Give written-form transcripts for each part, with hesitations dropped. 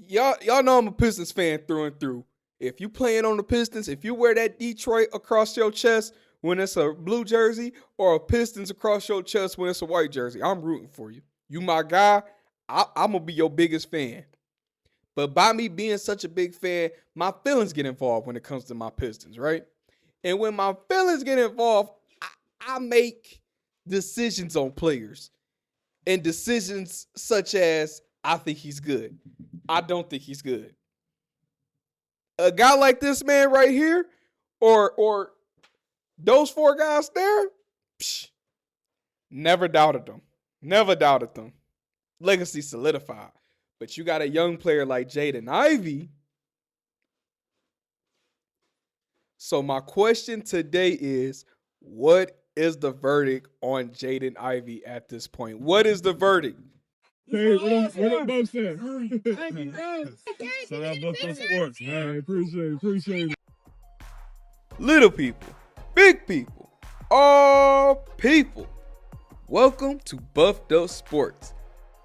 y'all know I'm a Pistons fan through and through. If you playing on the Pistons, if you wear that Detroit across your chest when it's a blue jersey or a Pistons across your chest when it's a white jersey, I'm rooting for you. You my guy. I'm gonna be your biggest fan. But by me being such a big fan, my feelings get involved when it comes to my Pistons, right? And when my feelings get involved, I make decisions on players and decisions such as I think he's good. I don't think he's good. A guy like this man right here, or those four guys there, psh, never doubted them. Never doubted them. Legacy solidified. But you got a young player like Jaden Ivey. So my question today is, what is the verdict on Jaden Ivey at this point? What is the verdict? Hey, what up, Buff said? So that Buff Sports, man. Appreciate it. Little people, big people, all people. Welcome to Buffed Up Sports.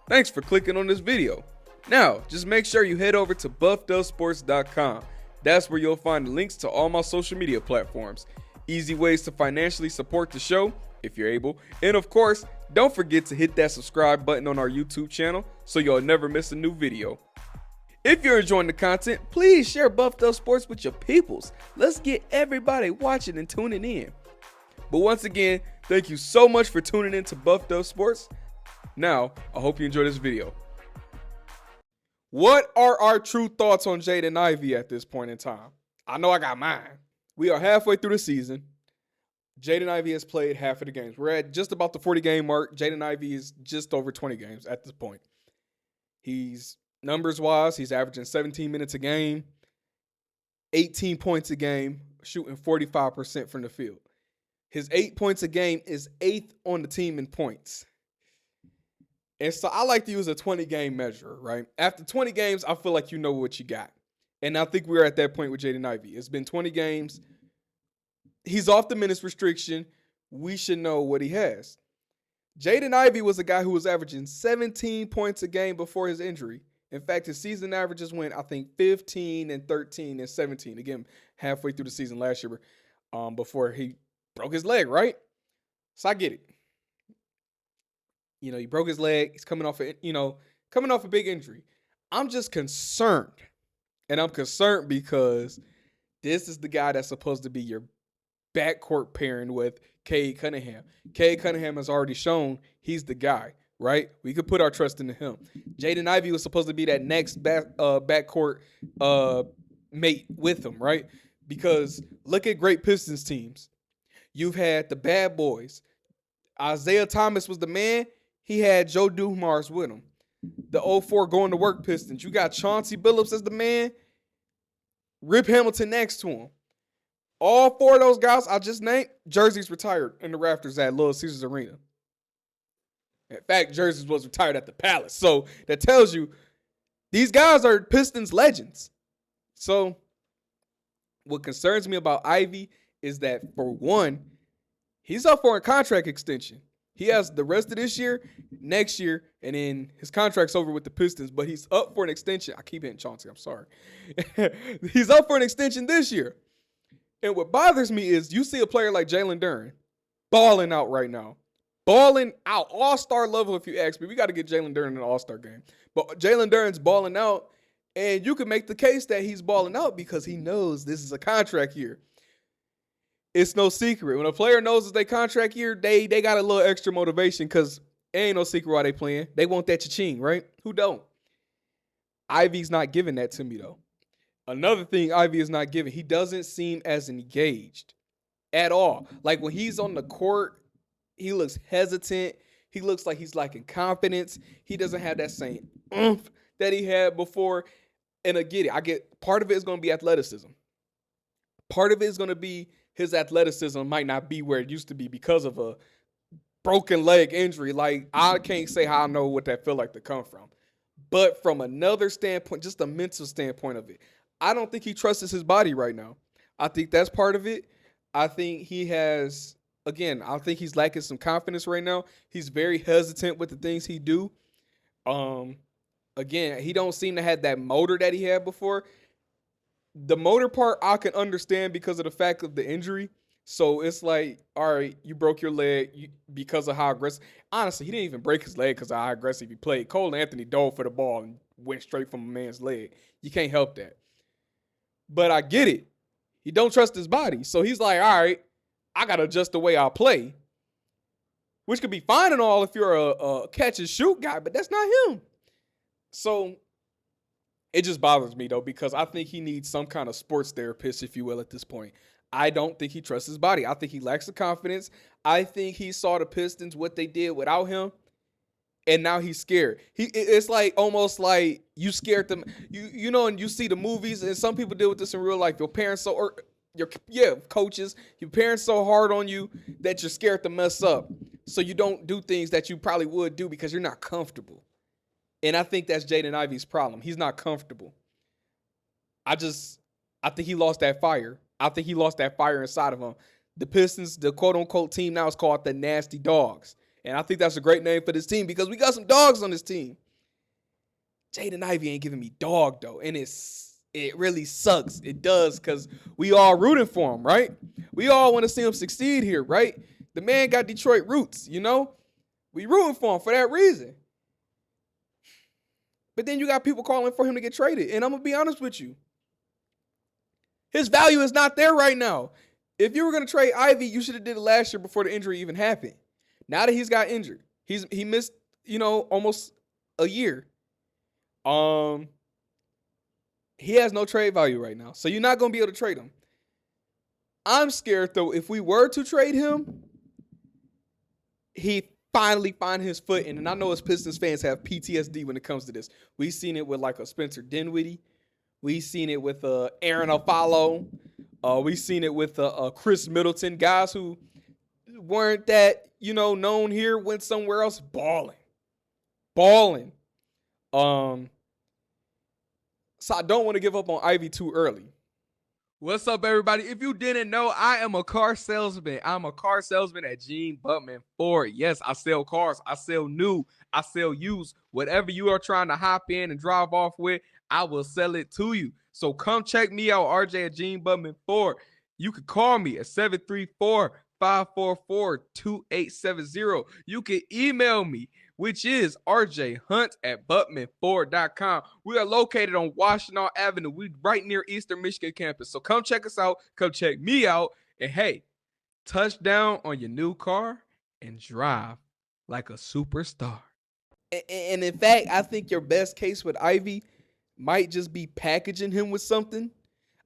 Thanks for clicking on this video. Now, just make sure you head over to buffedupsports.com. That's where you'll find the links to all my social media platforms. Easy ways to financially support the show, if you're able. And of course, don't forget to hit that subscribe button on our YouTube channel so you'll never miss a new video. If you're enjoying the content, please share Buffed Up Sports with your peoples. Let's get everybody watching and tuning in. But once again, thank you so much for tuning in to Buffed Up Sports. Now, I hope you enjoy this video. What are our true thoughts on Jaden Ivey at this point in time? I know I got mine. We are halfway through the season. Jaden Ivey has played half of the games. We're at just about the 40-game mark. Jaden Ivey is just over 20 games at this point. He's, numbers-wise, he's averaging 17 minutes a game, 18 points a game, shooting 45% from the field. His 8 points a game is 8th on the team in points. And so I like to use a 20-game measure, right? After 20 games, I feel like you know what you got. And I think we're at that point with Jaden Ivey. It's been 20 games. He's off the minutes restriction. We should know what he has. Jaden Ivey was a guy who was averaging 17 points a game before his injury. In fact, his season averages went, I think, 15 and 13 and 17. Again, halfway through the season last year before he broke his leg, right? So I get it. You know, he broke his leg. He's coming off a big injury. I'm just concerned. And I'm concerned because this is the guy that's supposed to be your backcourt pairing with Cade Cunningham. Cade Cunningham has already shown he's the guy, right? We could put our trust into him. Jaden Ivey was supposed to be that next backcourt mate with him, right? Because look at great Pistons teams. You've had the bad boys. Isaiah Thomas was the man. He had Joe Dumars with him. The 04 going to work Pistons. You got Chauncey Billups as the man. Rip Hamilton next to him. All four of those guys I just named, jerseys retired in the rafters at Little Caesars Arena. In fact, jerseys was retired at the Palace. So that tells you these guys are Pistons legends. So what concerns me about Ivey is that, for one, he's up for a contract extension. He has the rest of this year, next year, and then his contract's over with the Pistons, but he's up for an extension. I keep hitting Chauncey, I'm sorry. He's up for an extension this year. And what bothers me is you see a player like Jalen Duren balling out right now. Balling out. All-star level, if you ask me. We got to get Jalen Duren in an all-star game. But Jalen Duren's balling out, and you can make the case that he's balling out because he knows this is a contract year. It's no secret. When a player knows it's their contract year, they got a little extra motivation because it ain't no secret why they playing. They want that cha-ching, right? Who don't? Ivey's not giving that to me, though. Another thing Ivey is not giving, he doesn't seem as engaged at all. Like when he's on the court, he looks hesitant. He looks like he's lacking confidence. He doesn't have that same oomph that he had before. And I get part of it is going to be athleticism. Part of it is going to be his athleticism might not be where it used to be because of a broken leg injury. Like, I can't say how I know what that feel like to come from. But from another standpoint, just a mental standpoint of it, I don't think he trusts his body right now. I think that's part of it. I think he has, again, I think he's lacking some confidence right now. He's very hesitant with the things he do. Again, he don't seem to have that motor that he had before. The motor part I can understand because of the fact of the injury. So it's like, all right, you broke your leg because of how aggressive. Honestly, he didn't even break his leg because of how aggressive he played. Cole Anthony dove for the ball and went straight from a man's leg. You can't help that. But I get it. He don't trust his body. So he's like, all right, I got to adjust the way I play. Which could be fine and all if you're a catch and shoot guy, but that's not him. So it just bothers me, though, because I think he needs some kind of sports therapist, if you will, at this point. I don't think he trusts his body. I think he lacks the confidence. I think he saw the Pistons, what they did without him, and now he's scared. It's like almost like you scared them. You know, and you see the movies, and some people deal with this in real life. Your parents coaches, your parents so hard on you that you're scared to mess up. So you don't do things that you probably would do because you're not comfortable. And I think that's Jaden Ivey's problem. He's not comfortable. I think he lost that fire. I think he lost that fire inside of him. The Pistons, the quote-unquote team now is called the Nasty Dogs. And I think that's a great name for this team because we got some dogs on this team. Jaden Ivey ain't giving me dog, though. And it really sucks. It does because we all rooting for him, right? We all want to see him succeed here, right? The man got Detroit roots, you know? We rooting for him for that reason. But then you got people calling for him to get traded. And I'm going to be honest with you. His value is not there right now. If you were going to trade Ivy, you should have did it last year before the injury even happened. Now that he's got injured, he missed, almost a year. He has no trade value right now. So you're not going to be able to trade him. I'm scared, though, if we were to trade him, he finally find his footing. And I know as Pistons fans have PTSD when it comes to this. We've seen it with like a Spencer Dinwiddie. We've seen it with Aaron Afalo. We've seen it with Chris Middleton, guys who weren't that, known here, went somewhere else balling. So I don't want to give up on Ivy too early. What's up, everybody? If you didn't know, I am a car salesman. I'm a car salesman at Gene Buttman Ford. Yes, I sell cars. I sell new. I sell used. Whatever you are trying to hop in and drive off with, I will sell it to you. So come check me out, RJ at Gene Buttman Ford. You can call me at 734-544-2870. You can email me, which is rjhunt@buttmanford.com. We are located on Washington Avenue. We right near Eastern Michigan campus. So come check us out. Come check me out. And hey, touchdown on your new car and drive like a superstar. And in fact, I think your best case with Ivy might just be packaging him with something.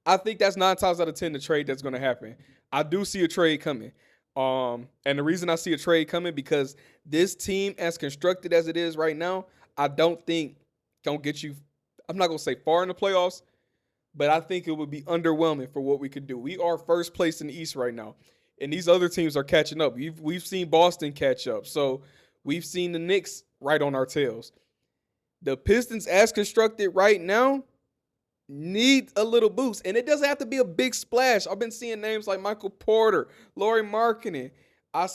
I think that's 9 times out of 10 the trade that's going to happen. I do see a trade coming. And the reason I see a trade coming because this team, as constructed as it is right now, I don't think gonna get you. I'm not gonna say far in the playoffs, but I think it would be underwhelming for what we could do. We are first place in the East right now, and these other teams are catching up. We've seen Boston catch up, so we've seen the Knicks right on our tails. The Pistons, as constructed right now, need a little boost. And it doesn't have to be a big splash. I've been seeing names like Michael Porter, Lauri Markkanen. I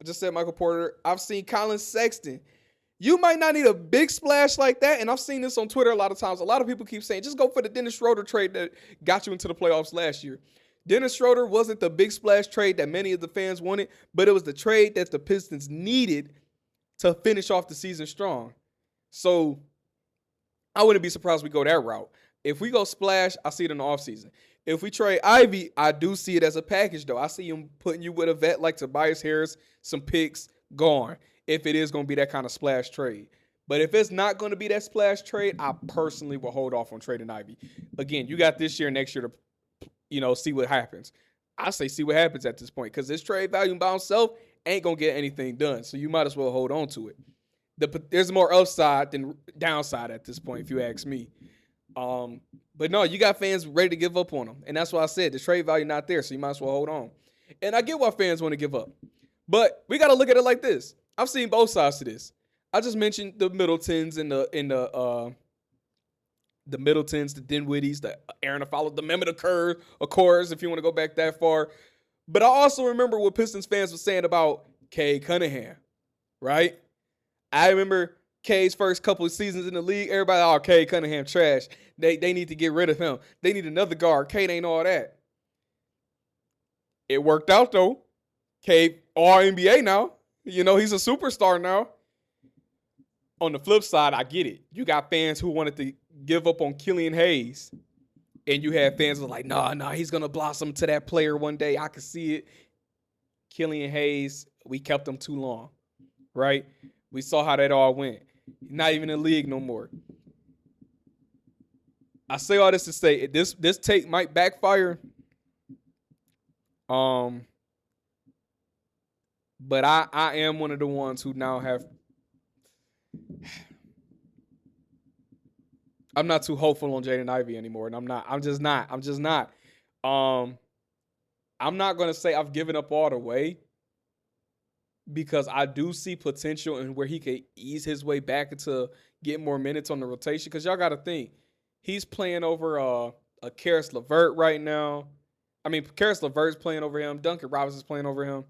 just said Michael Porter. I've seen Colin Sexton. You might not need a big splash like that. And I've seen this on Twitter a lot of times. A lot of people keep saying, just go for the Dennis Schroeder trade that got you into the playoffs last year. Dennis Schroeder wasn't the big splash trade that many of the fans wanted, but it was the trade that the Pistons needed to finish off the season strong. So I wouldn't be surprised if we go that route. If we go splash, I see it in the offseason. If we trade Ivy, I do see it as a package, though. I see him putting you with a vet like Tobias Harris, some picks, gone, if it is going to be that kind of splash trade. But if it's not going to be that splash trade, I personally will hold off on trading Ivy. Again, you got this year, next year to, see what happens. I say see what happens at this point because this trade value by itself ain't going to get anything done. So you might as well hold on to it. There's more upside than downside at this point, if you ask me. But no, you got fans ready to give up on them. And that's why I said the trade value not there, so you might as well hold on. And I get why fans want to give up. But we got to look at it like this. I've seen both sides to this. I just mentioned the Middletons and the Middletons, the Dinwiddies, the Aaron Afalo, the Mehmet Okur, of course, if you want to go back that far. But I also remember what Pistons fans were saying about Cade Cunningham, right? I remember K's first couple of seasons in the league, everybody, oh, Cade Cunningham trash. They need to get rid of him. They need another guard. Cade ain't all that. It worked out, though. Cade All-NBA now. You know, he's a superstar now. On the flip side, I get it. You got fans who wanted to give up on Killian Hayes. And you have fans who are like, nah, he's going to blossom to that player one day. I can see it. Killian Hayes, we kept him too long, right? We saw how that all went. He's not even in the league no more. I say all this to say this take might backfire. But I am one of the ones who now have. I'm not too hopeful on Jaden Ivey anymore, and I'm just not. I'm not gonna say I've given up all the way, because I do see potential in where he could ease his way back into getting more minutes on the rotation. Because y'all got to think, he's playing over a Karis LeVert right now. I mean, Karis LeVert's playing over him. Duncan Robinson's playing over him.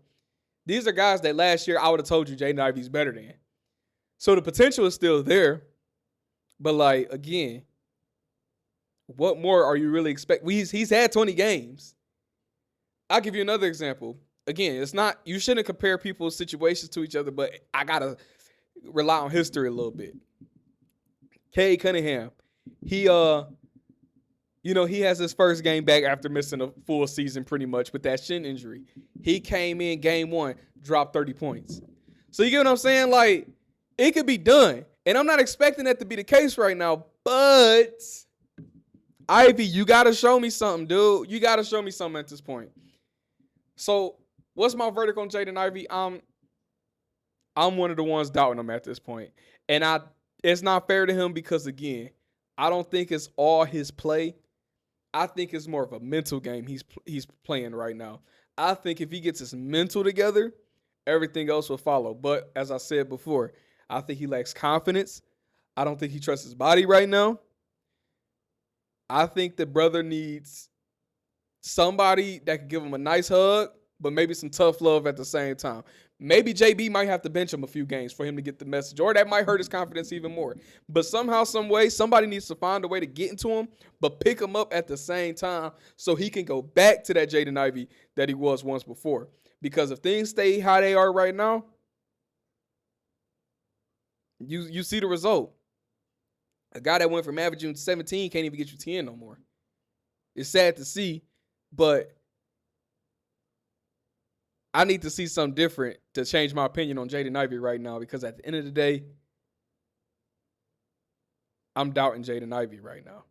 These are guys that last year I would have told you Jaden Ivey's better than. So the potential is still there. But, like, again, what more are you really expecting? He's had 20 games. I'll give you another example. Again, it's not, you shouldn't compare people's situations to each other, but I got to rely on history a little bit. Cade Cunningham, he has his first game back after missing a full season pretty much with that shin injury. He came in game 1, dropped 30 points. So you get what I'm saying? Like, it could be done. And I'm not expecting that to be the case right now, but Ivy, you got to show me something, dude. You got to show me something at this point. So, what's my verdict on Jaden Ivey? I'm one of the ones doubting him at this point. And it's not fair to him because, again, I don't think it's all his play. I think it's more of a mental game he's playing right now. I think if he gets his mental together, everything else will follow. But as I said before, I think he lacks confidence. I don't think he trusts his body right now. I think the brother needs somebody that can give him a nice hug, but maybe some tough love at the same time. Maybe JB might have to bench him a few games for him to get the message, or that might hurt his confidence even more. But somehow, some way, somebody needs to find a way to get into him, but pick him up at the same time so he can go back to that Jaden Ivey that he was once before. Because if things stay how they are right now, you see the result. A guy that went from averaging 17 can't even get you 10 no more. It's sad to see, but I need to see something different to change my opinion on Jaden Ivey right now, because at the end of the day, I'm doubting Jaden Ivey right now.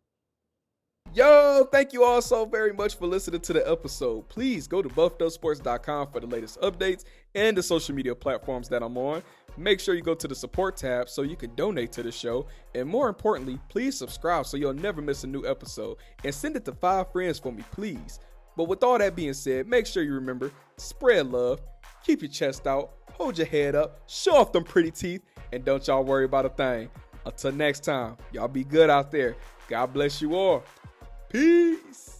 Yo, thank you all so very much for listening to the episode. Please go to buffdosports.com for the latest updates and the social media platforms that I'm on. Make sure you go to the support tab so you can donate to the show. And more importantly, please subscribe so you'll never miss a new episode. And send it to 5 friends for me, please. But with all that being said, make sure you remember, spread love, keep your chest out, hold your head up, show off them pretty teeth, and don't y'all worry about a thing. Until next time, y'all be good out there. God bless you all. Peace.